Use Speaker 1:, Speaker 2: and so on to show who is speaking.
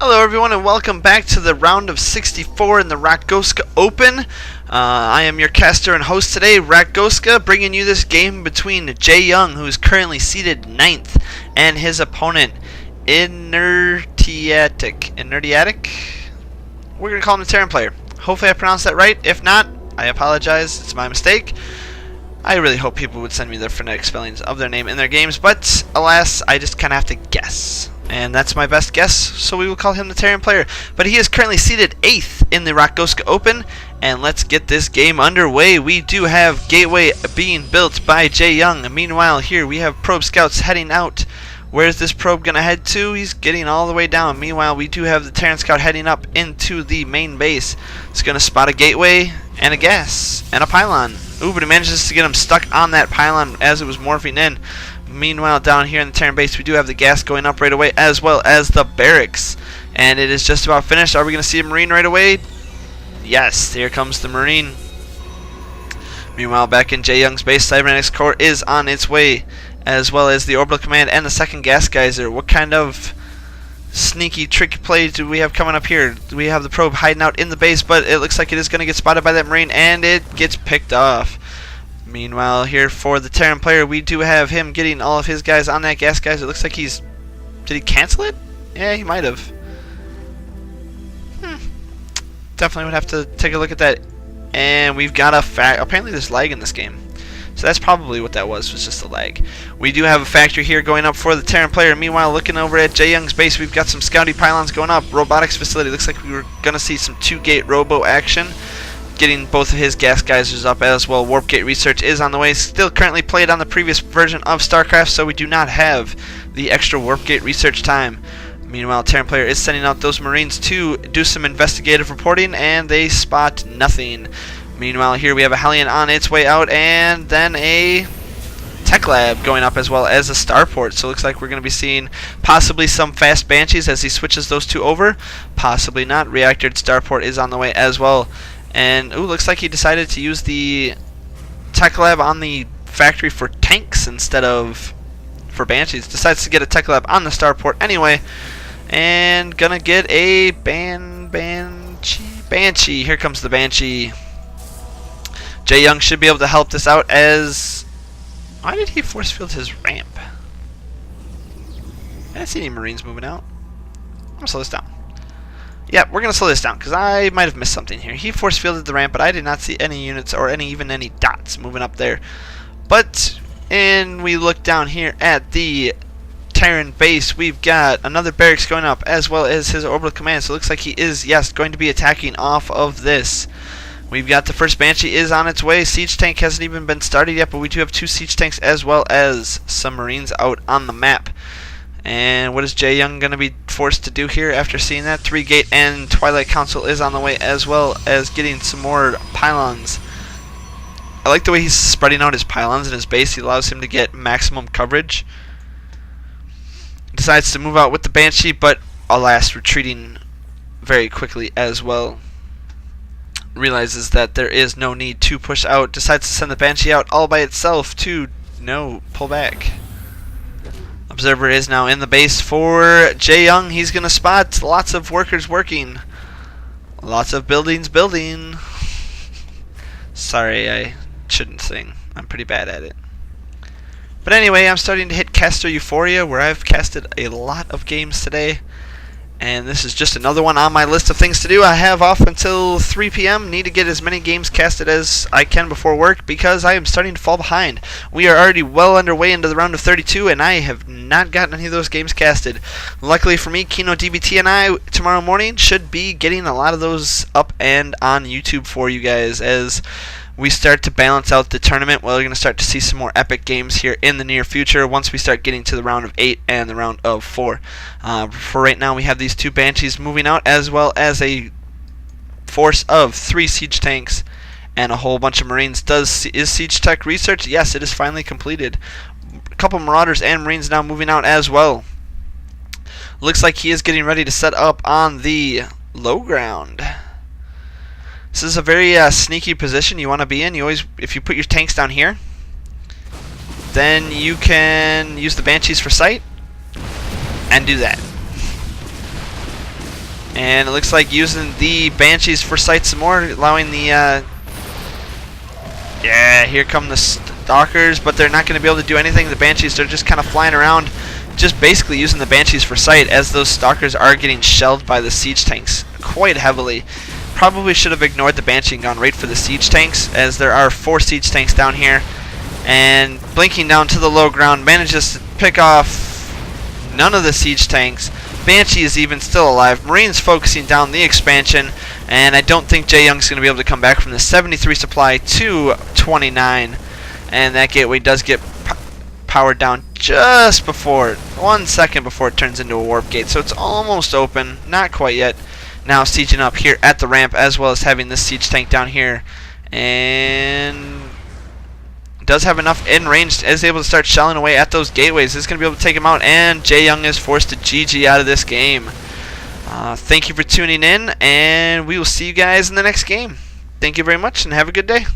Speaker 1: Hello everyone and welcome back to the round of 64 in the Rakgoska Open. I am your caster and host today, Rakgoska, bringing you this game between JaYung, who is currently seated 9th, and his opponent, Inertiatic. We're going to call him the Terran player. Hopefully I pronounced that right. If not, I apologize. It's my mistake. I really hope people would send me their phonetic spellings of their name in their games, but alas, I just kind of have to guess. And that's my best guess, so we will call him the Terran player. But he is currently seated 8th in the Rakgoska Open, and let's get this game underway. We do have Gateway being built by JaYung. Meanwhile, here we have probe scouts heading out. Where's this probe going to head to? He's getting all the way down. Meanwhile, we do have the Terran scout heading up into the main base. It's going to spot a gateway and a gas and a pylon. Ooh, but he manages to get him stuck on that pylon as it was morphing in. Meanwhile, down here in the Terran base, we do have the gas going up right away, as well as the barracks. And it is just about finished. Are we going to see a Marine right away? Yes, here comes the Marine. Meanwhile, back in JaYung's base, Cybernetics Core is on its way, as well as the Orbital Command and the second gas geyser. What kind of sneaky, tricky play do we have coming up here? We have the probe hiding out in the base, but it looks like it is going to get spotted by that Marine, and it gets picked off. Meanwhile, here for the Terran player, we do have him getting all of his guys on that gas geyser. It looks like he's... Did he cancel it? Yeah, he might have. Definitely would have to take a look at that. And we've got a apparently there's lag in this game. So that's probably what that was just a lag. We do have a factory here going up for the Terran player. Meanwhile, looking over at JaYung's base, we've got some scouting pylons going up. Robotics facility. Looks like we were going to see some 2-gate robo action. Getting both of his gas geysers up as well. Warp gate research is on the way. Still currently played on the previous version of StarCraft, so we do not have the extra warp gate research time. Meanwhile, Terran player is sending out those Marines to do some investigative reporting, and they spot nothing. Meanwhile, here we have a Hellion on its way out, and then a tech lab going up, as well as a starport. So it looks like we're going to be seeing possibly some fast Banshees as he switches those two over. Possibly not. Reactored starport is on the way as well. And ooh, looks like he decided to use the tech lab on the factory for tanks instead of for Banshees. Decides to get a tech lab on the starport anyway. And gonna get a Banshee. Here comes the Banshee. JaYung should be able to help this out as... Why did he force field his ramp? I didn't see any Marines moving out. I'm gonna slow this down. Yeah, we're going to slow this down because I might have missed something here. He force fielded the ramp, but I did not see any units or even any dots moving up there. But, and we look down here at the Terran base, we've got another barracks going up as well as his orbital command. So it looks like he is, yes, going to be attacking off of this. We've got the first Banshee is on its way. Siege tank hasn't even been started yet, but we do have 2 siege tanks as well as some Marines out on the map. And what is JaYung going to be forced to do here after seeing that? 3-gate and Twilight Council is on the way, as well as getting some more pylons. I like the way he's spreading out his pylons in his base. He allows him to get maximum coverage. Decides to move out with the Banshee, but alas, retreating very quickly as well. Realizes that there is no need to push out. Decides to send the Banshee out all by itself to pull back. Observer is now in the base for JaYung. He's going to spot lots of workers working. Lots of buildings building. Sorry, I shouldn't sing. I'm pretty bad at it. But anyway, I'm starting to hit caster euphoria, where I've casted a lot of games today. And this is just another one on my list of things to do. I have off until 3 p.m. Need to get as many games casted as I can before work because I am starting to fall behind. We are already well underway into the round of 32, and I have not gotten any of those games casted. Luckily for me, Kino DBT and I tomorrow morning should be getting a lot of those up and on YouTube for you guys as we start to balance out the tournament. Well, we're going to start to see some more epic games here in the near future once we start getting to the round of 8 and the round of 4. For right now, we have these 2 Banshees moving out, as well as a force of 3 siege tanks and a whole bunch of Marines. Is siege tech research? Yes, it is finally completed. A couple Marauders and Marines now moving out as well. Looks like he is getting ready to set up on the low ground. This is a very sneaky position you want to be in. You always, if you put your tanks down here, then you can use the Banshees for sight and do that. And it looks like using the Banshees for sight some more, allowing the... yeah, here come the Stalkers, but they're not going to be able to do anything. The Banshees are just kind of flying around, just basically using the Banshees for sight, as those Stalkers are getting shelled by the siege tanks quite heavily. Probably should have ignored the Banshee and gone right for the siege tanks, as there are 4 siege tanks down here. And blinking down to the low ground, manages to pick off none of the siege tanks. Banshee is even still alive. Marines focusing down the expansion, and I don't think JaYung's going to be able to come back from the 73 supply to 29. And that gateway does get powered down just before, 1 second before it turns into a warp gate. So it's almost open, not quite yet. Now sieging up here at the ramp, as well as having this siege tank down here. And does have enough in range, is able to start shelling away at those gateways. Is going to be able to take him out, and JaYung is forced to GG out of this game. Thank you for tuning in, and we will see you guys in the next game. Thank you very much, and have a good day.